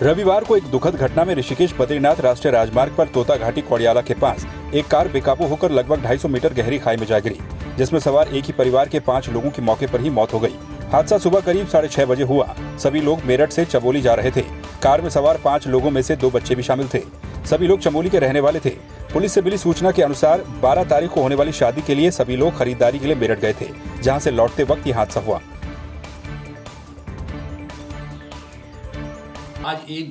रविवार को एक दुखद घटना में ऋषिकेश बद्रीनाथ राष्ट्रीय राजमार्ग पर तोता घाटी कोड़ियाला के पास एक कार बेकाबू होकर लगभग 250 मीटर गहरी खाई में जा गिरी, जिसमें सवार एक ही परिवार के 5 लोगों की मौके पर ही मौत हो गई। हादसा सुबह करीब 6:30 बजे हुआ। सभी लोग मेरठ से चमोली जा रहे थे। कार में सवार 5 लोगों में से 2 बच्चे भी शामिल थे। सभी लोग चमोली के रहने वाले थे। पुलिस से मिली सूचना के अनुसार 12 तारीख को होने वाली शादी के लिए सभी लोग खरीदारी के लिए मेरठ गए थे, जहां से लौटते वक्त ये हादसा हुआ। आज एक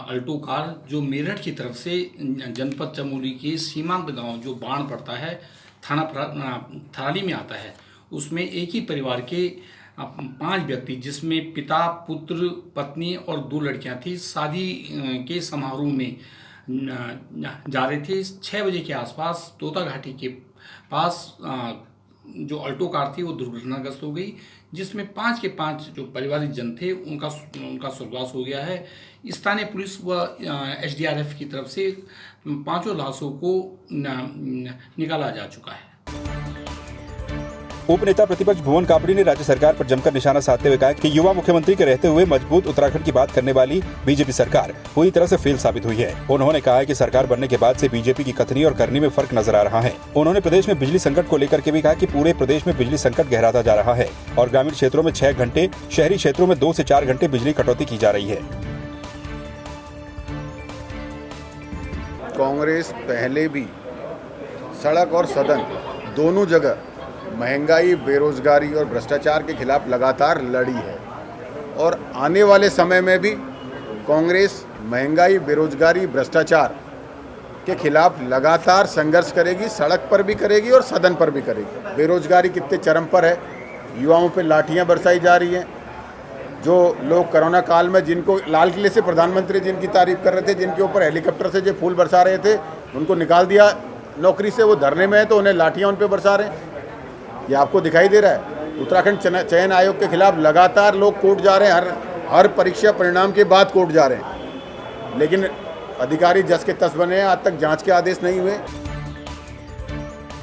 अल्टो कार जो मेरठ की तरफ से जनपद चमोली के सीमांत गांव जो बाण पड़ता है, थाना थराली में आता है, उसमें एक ही परिवार के 5 व्यक्ति, जिसमें पिता, पुत्र, पत्नी और 2 लड़कियां थी, शादी के समारोह में जा रहे थे। 6 बजे के आसपास तोता घाटी के पास जो अल्टो कार थी वो दुर्घटनाग्रस्त हो गई, जिसमें 5 के 5 जो पारिवारिक जन थे उनका स्वर्गवास हो गया है। स्थानीय पुलिस व SDRF की तरफ से 5 लाशों को निकाला जा चुका है। उप नेता प्रतिपक्ष भुवन कापड़ी ने राज्य सरकार पर जमकर निशाना साधते हुए कहा कि युवा मुख्यमंत्री के रहते हुए मजबूत उत्तराखंड की बात करने वाली बीजेपी सरकार पूरी तरह से फेल साबित हुई है। उन्होंने कहा कि सरकार बनने के बाद से बीजेपी की कथनी और करनी में फर्क नजर आ रहा है। उन्होंने प्रदेश में बिजली संकट को लेकर के भी कहा कि पूरे प्रदेश में बिजली संकट गहराता जा रहा है और ग्रामीण क्षेत्रों में 6 घंटे, शहरी क्षेत्रों में 2 से 4 घंटे बिजली कटौती की जा रही है। कांग्रेस पहले भी सड़क और सदन दोनों जगह महंगाई, बेरोजगारी और भ्रष्टाचार के खिलाफ लगातार लड़ी है और आने वाले समय में भी कांग्रेस महंगाई, बेरोजगारी, भ्रष्टाचार के खिलाफ लगातार संघर्ष करेगी। सड़क पर भी करेगी और सदन पर भी करेगी। बेरोजगारी कितने चरम पर है, युवाओं पे लाठियां बरसाई जा रही हैं। जो लोग कोरोना काल में जिनको लाल किले से प्रधानमंत्री जिनकी तारीफ कर रहे थे, जिनके ऊपर हेलीकॉप्टर से जो फूल बरसा रहे थे, उनको निकाल दिया नौकरी से, वो धरने में है तो उन्हें लाठियां उन पर बरसा रहे हैं। ये आपको दिखाई दे रहा है। उत्तराखंड चयन आयोग के खिलाफ लगातार लोग कोर्ट जा रहे हैं, हर परीक्षा परिणाम के बाद कोर्ट जा रहे हैं, लेकिन अधिकारी जस के तस बने हैं, आज तक जांच के आदेश नहीं हुए।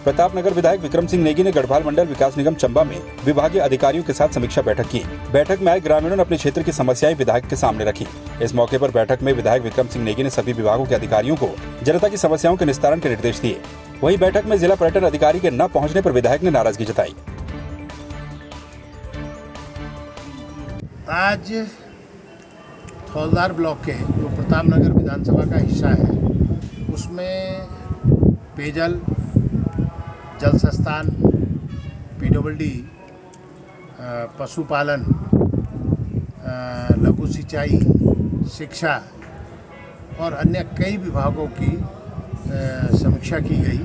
प्रतापनगर विधायक विक्रम सिंह नेगी ने गढ़वाल मंडल विकास निगम चंबा में विभागीय अधिकारियों के साथ समीक्षा बैठक की। बैठक में आए ग्रामीणों ने अपने क्षेत्र की समस्याएं विधायक के सामने रखी। इस मौके पर बैठक में विधायक विक्रम सिंह नेगी ने सभी विभागों के अधिकारियों को जनता की समस्याओं के निस्तारण के निर्देश दिए। वहीं बैठक में जिला पर्यटन अधिकारी के न पहुंचने पर विधायक ने नाराजगी जताई। आज थौलदार ब्लॉक के जो प्रतापनगर विधानसभा का हिस्सा है, उसमें पेयजल, जल संस्थान, PWD, पशुपालन, लघु सिंचाई, शिक्षा और अन्य कई विभागों की समीक्षा की गई,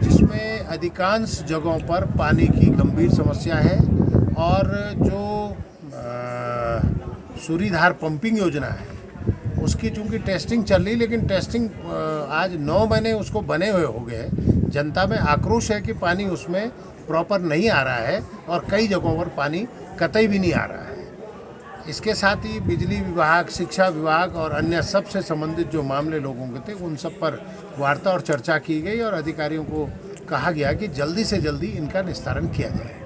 जिसमें अधिकांश जगहों पर पानी की गंभीर समस्या है और जो सूरीधार पंपिंग योजना है उसकी चूँकि टेस्टिंग चल रही, लेकिन टेस्टिंग आज 9 महीने उसको बने हुए हो गए। जनता में आक्रोश है कि पानी उसमें प्रॉपर नहीं आ रहा है और कई जगहों पर पानी कतई भी नहीं आ रहा है। इसके साथ ही बिजली विभाग, शिक्षा विभाग और अन्य सबसे संबंधित जो मामले लोगों के थे, उन सब पर वार्ता और चर्चा की गई और अधिकारियों को कहा गया कि जल्दी से जल्दी इनका निस्तारण किया जाए।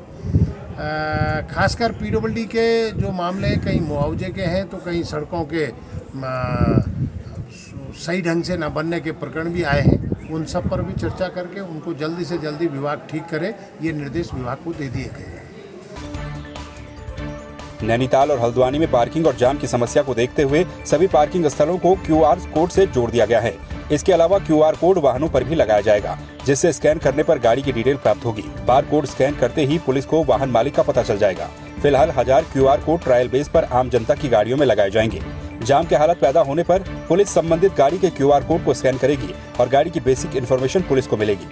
खासकर PWD के जो मामले कहीं मुआवजे के हैं तो कहीं सड़कों के सही ढंग से न बनने के प्रकरण भी आए हैं। उन सब पर भी चर्चा करके उनको जल्दी से जल्दी विभाग ठीक करे, ये निर्देश विभाग को दे दिए गए हैं। नैनीताल और हल्द्वानी में पार्किंग और जाम की समस्या को देखते हुए सभी पार्किंग स्थलों को QR कोड से जोड़ दिया गया है। इसके अलावा QR कोड वाहनों पर भी लगाया जाएगा, जिससे स्कैन करने पर गाड़ी की डिटेल प्राप्त होगी। बार कोड स्कैन करते ही पुलिस को वाहन मालिक का पता चल जाएगा। फिलहाल 1000 QR कोड ट्रायल बेस पर आम जनता की गाड़ियों में लगाए जाएंगे। जाम के हालत पैदा होने पर पुलिस संबंधित गाड़ी के QR कोड को स्कैन करेगी और गाड़ी की बेसिक इन्फॉर्मेशन पुलिस को मिलेगी।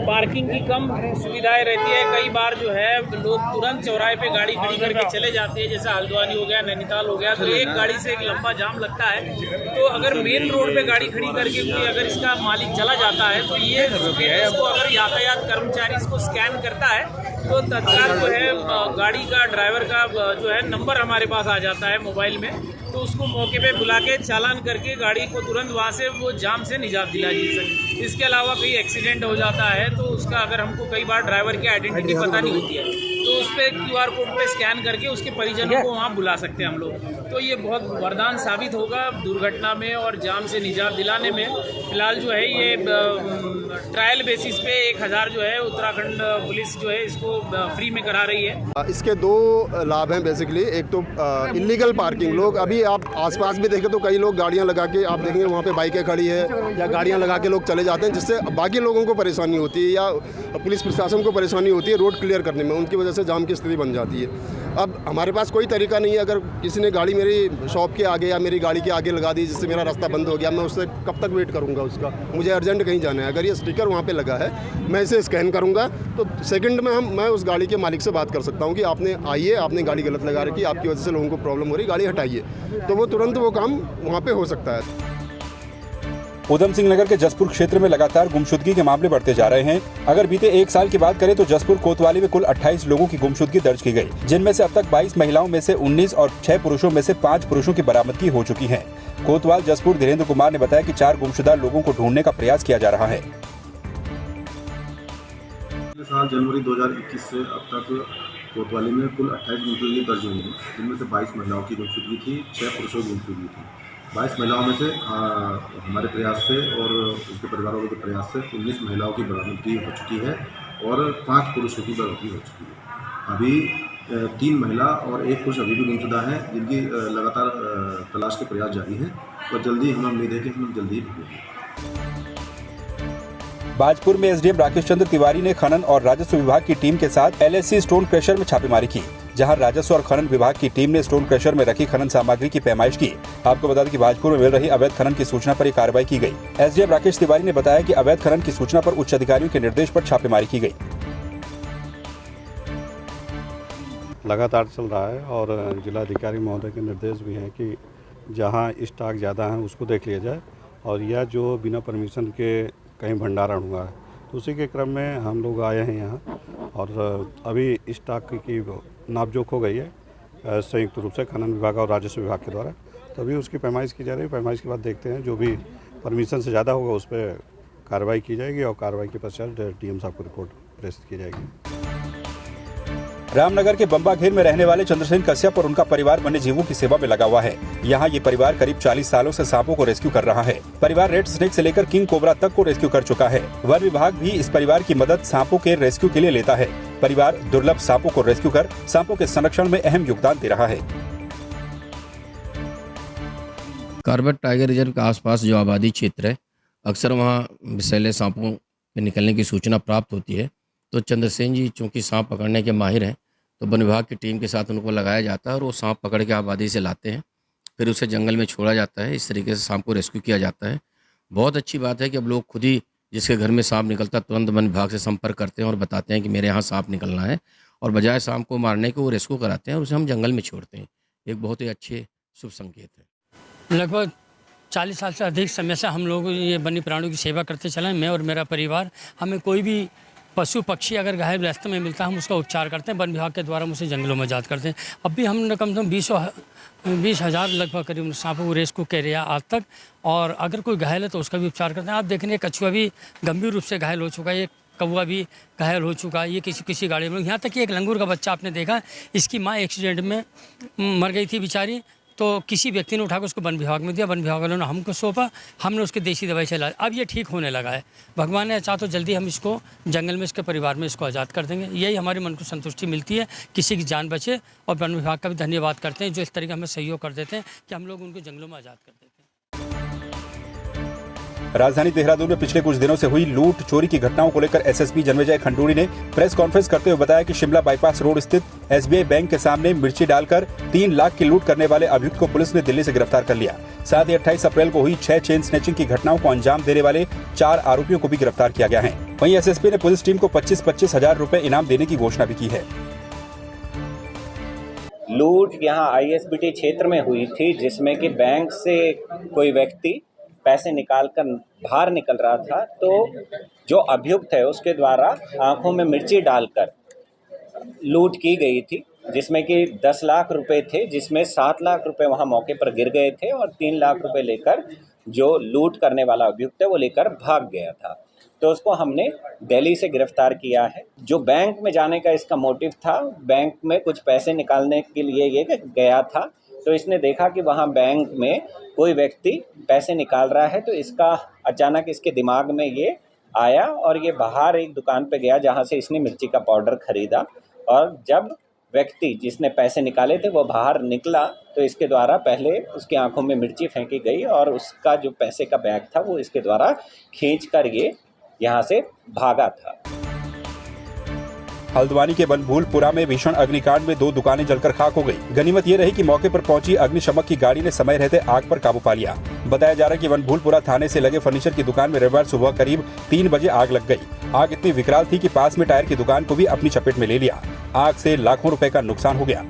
पार्किंग की कम सुविधाएं रहती है। कई बार जो है लोग तुरंत चौराहे पे गाड़ी खड़ी करके चले जाते हैं, जैसे हल्द्वानी हो गया, नैनीताल हो गया, तो एक गाड़ी से एक लंबा जाम लगता है। तो अगर मेन रोड पे गाड़ी खड़ी करके कोई अगर इसका मालिक चला जाता है तो ये इसको अगर यातायात कर्मचारी इसको स्कैन करता है तो तत्काल जो है गाड़ी का, ड्राइवर का जो है नंबर हमारे पास आ जाता है मोबाइल में। तो उसको मौके पे बुला के चालान करके गाड़ी को तुरंत वहाँ से वो जाम से निजात दिला दी सके। इसके अलावा कहीं एक्सीडेंट हो जाता है तो उसका अगर हमको कई बार ड्राइवर की आइडेंटिटी पता नहीं होती है तो उस पर QR कोड पे स्कैन करके उसके परिजनों को वहाँ बुला सकते हैं हम लोग। तो ये बहुत वरदान साबित होगा दुर्घटना में और जाम से निजात दिलाने में। फिलहाल जो है ये ट्रायल बेसिस पे 1000 जो है उत्तराखंड पुलिस जो है इसको फ्री में करा रही है। इसके दो लाभ हैं बेसिकली। एक तो इलीगल पार्किंग, लोग अभी आप आसपास भी देखें तो कई लोग गाड़ियां लगा के आप देखेंगे वहाँ पे बाइकें खड़ी है या गाड़ियां लगा के लोग चले जाते हैं, जिससे बाकी लोगों को परेशानी होती है या पुलिस प्रशासन को परेशानी होती है रोड क्लियर करने में, उनकी वजह से जाम की स्थिति बन जाती है। अब हमारे पास कोई तरीका नहीं है, अगर किसी ने गाड़ी मेरी शॉप के आगे या मेरी गाड़ी के आगे लगा दी जिससे मेरा रास्ता बंद हो गया, मैं उससे कब तक वेट करूंगा उसका, मुझे अर्जेंट कहीं जाना है। अगर ये स्टिकर वहाँ पे लगा है मैं इसे स्कैन करूंगा तो सेकंड में मैं उस गाड़ी के मालिक से बात कर सकता हूँ कि आपने आइए, आपने गाड़ी गलत लगा रखी, आपकी वजह से लोगों को प्रॉब्लम हो रही, गाड़ी हटाइए, तो वो तुरंत वो काम वहाँ पे हो सकता है। उधम सिंह नगर के जसपुर क्षेत्र में लगातार गुमशुदगी के मामले बढ़ते जा रहे हैं। अगर बीते 1 साल की बात करें तो जसपुर कोतवाली में कुल 28 लोगों की गुमशुदगी दर्ज की गई, जिनमें से अब तक 22 महिलाओं में से 19 और 6 पुरुषों में से 5 पुरुषों की बरामदगी हो चुकी है। कोतवाल जसपुर धीरेन्द्र कुमार ने बताया कि 4 गुमशुदा लोगों को ढूंढने का प्रयास किया जा रहा है। साल जनवरी 2021 से अब तक कोतवाली में कुल 28 गुमशुदगी दर्ज हुई हैं, जिनमें से 22 महिलाओं की गुमशुदगी थी, 6 पुरुषों की गुमशुदगी थी। 22 महिलाओं में से हमारे प्रयास से और उनके परिवारों के प्रयास से 19 महिलाओं की बरामदगी हो चुकी है और 5 पुरुषों की बरामदगी हो चुकी है। अभी 3 महिला और 1 पुरुष अभी भी गुमशुदा हैं, जिनकी लगातार तलाश के प्रयास जारी हैं और जल्दी हमें उम्मीद है कि हम जल्दी ही ढूंढेंगे। बाजपुर में एसडीएम राकेश चंद्र तिवारी ने खनन और राजस्व विभाग की टीम के साथ LSC स्टोन क्रशर में छापेमारी की, जहां राजस्व और खनन विभाग की टीम ने स्टोन क्रशर में रखी खनन सामग्री की पैमाइश की। आपको बता दें कि बाजपुर में मिल रही अवैध खनन की सूचना पर यह कार्रवाई की गई। एसडीएम राकेश तिवारी ने बताया कि अवैध खनन की सूचना पर उच्च अधिकारियों के निर्देश पर छापेमारी की गई। लगातार चल रहा है और जिलाधिकारी महोदय के निर्देश भी हैं कि जहां स्टॉक ज़्यादा है उसको देख लिया जाए और यह जो बिना परमिशन के कहीं भंडारण हुआ है तो उसी के क्रम में हम लोग आए हैं यहाँ और अभी स्टॉक की नापजोख हो गई है संयुक्त रूप से खनन विभाग और राजस्व विभाग के द्वारा, तो अभी उसकी पैमाइश की जा रही है। पैमाइश के बाद देखते हैं जो भी परमिशन से ज़्यादा होगा उस पर कार्रवाई की जाएगी और कार्रवाई के पश्चात डीएम साहब को रिपोर्ट प्रेषित की जाएगी। रामनगर के बम्बा घेर में रहने वाले चंद्रसेन कश्यप और उनका परिवार वन्य जीवों की सेवा में लगा हुआ है। यहाँ ये परिवार करीब 40 सालों से सांपों को रेस्क्यू कर रहा है। परिवार रेड स्नेक से लेकर किंग कोबरा तक को रेस्क्यू कर चुका है। वन विभाग भी इस परिवार की मदद सांपों के रेस्क्यू के लिए लेता है। परिवार दुर्लभ सांपों को रेस्क्यू कर सांपों के संरक्षण में अहम योगदान दे रहा है। कॉर्बेट टाइगर रिजर्व के आसपास जो आबादी क्षेत्र है, अक्सर वहाँ विषैले सांपों के निकलने की सूचना प्राप्त होती है। तो चंद्रसेन जी चूँकि सांप पकड़ने के माहिर हैं, तो वन विभाग की टीम के साथ उनको लगाया जाता है और वो सांप पकड़ के आबादी से लाते हैं, फिर उसे जंगल में छोड़ा जाता है। इस तरीके से सांप को रेस्क्यू किया जाता है। बहुत अच्छी बात है कि अब लोग खुद ही जिसके घर में सांप निकलता है तुरंत वन विभाग से संपर्क करते हैं और बताते हैं कि मेरे यहाँ सांप निकलना है, और बजाय सांप को मारने के वो रेस्क्यू कराते हैं और उसे हम जंगल में छोड़ते हैं। एक बहुत ही अच्छे शुभ संकेत है। लगभग 40 साल से अधिक समय से हम लोग ये वन्य प्राणियों की सेवा करते चले हैं। मैं और मेरा परिवार, हमें कोई भी पशु पक्षी अगर घायल रास्ते में मिलता है हम उसका उपचार करते हैं। वन विभाग के द्वारा हम उसे जंगलों में आज़ाद करते हैं। अब भी हमने कम से कम 20,000 लगभग करीब सांपों को रेस्क्यू किया आज तक, और अगर कोई घायल है तो उसका भी उपचार करते हैं। आप देख रहे हैं कछुआ भी गंभीर रूप से घायल हो चुका है, कौवा भी घायल हो चुका है, ये किसी गाड़ी में। यहाँ तक कि एक लंगूर का बच्चा आपने देखा, इसकी माँ एक्सीडेंट में मर गई थी बेचारी, तो किसी व्यक्ति ने उठाकर उसको वन विभाग में दिया। वन विभाग वालों ने हमको सौंपा, हमने उसके देसी दवाई से इलाज, अब ये ठीक होने लगा है। भगवान ने चाहा तो जल्दी हम इसको जंगल में इसके परिवार में इसको आज़ाद कर देंगे। यही हमारे मन को संतुष्टि मिलती है, किसी की जान बचे। और वन विभाग का भी धन्यवाद करते हैं जो इस तरीके हमें सहयोग कर देते हैं कि हम लोग उनको जंगलों में आज़ाद कर देते हैं। राजधानी देहरादून में पिछले कुछ दिनों से हुई लूट चोरी की घटनाओं को लेकर एसएसपी जन्मेजय खंडूरी ने प्रेस कॉन्फ्रेंस करते हुए बताया कि शिमला बाईपास रोड स्थित SBI बैंक के सामने मिर्ची डालकर 3 लाख की लूट करने वाले अभियुक्त को पुलिस ने दिल्ली से गिरफ्तार कर लिया। साथ ही 28 अप्रैल को हुई 6 चेन स्नैचिंग की घटनाओं को अंजाम देने वाले 4 आरोपियों को भी गिरफ्तार किया गया है। वहीं एसएसपी ने पुलिस टीम को 25-25 हजार रुपए इनाम देने की घोषणा भी की है। लूट यहाँ ISBT क्षेत्र में हुई थी, जिसमें कि बैंक से कोई व्यक्ति पैसे निकालकर बाहर निकल रहा था, तो जो अभियुक्त है उसके द्वारा आंखों में मिर्ची डालकर लूट की गई थी। जिसमें कि 10 लाख रुपए थे, जिसमें 7 लाख रुपए वहाँ मौके पर गिर गए थे और 3 लाख रुपए लेकर जो लूट करने वाला अभियुक्त है वो लेकर भाग गया था। तो उसको हमने दिल्ली से गिरफ्तार किया है। जो बैंक में जाने का इसका मोटिव था, बैंक में कुछ पैसे निकालने के लिए ये गया था, तो इसने देखा कि वहाँ बैंक में कोई व्यक्ति पैसे निकाल रहा है, तो इसका अचानक इसके दिमाग में ये आया और ये बाहर एक दुकान पे गया जहाँ से इसने मिर्ची का पाउडर खरीदा। और जब व्यक्ति जिसने पैसे निकाले थे वो बाहर निकला तो इसके द्वारा पहले उसकी आंखों में मिर्ची फेंकी गई और उसका जो पैसे का बैग था वो इसके द्वारा खींचकर ये यहाँ से भागा था। हल्द्वानी के बनभूलपुरा में भीषण अग्निकांड में 2 दुकानें जलकर खाक हो गई। गनीमत ये रही कि मौके पर पहुंची अग्निशमक की गाड़ी ने समय रहते आग पर काबू पा लिया। बताया जा रहा है कि बनभूलपुरा थाने से लगे फर्नीचर की दुकान में रविवार सुबह करीब 3 बजे आग लग गई। आग इतनी विकराल थी कि पास में टायर की दुकान को भी अपनी चपेट में ले लिया। आग से लाखों रुपए का नुकसान हो गया।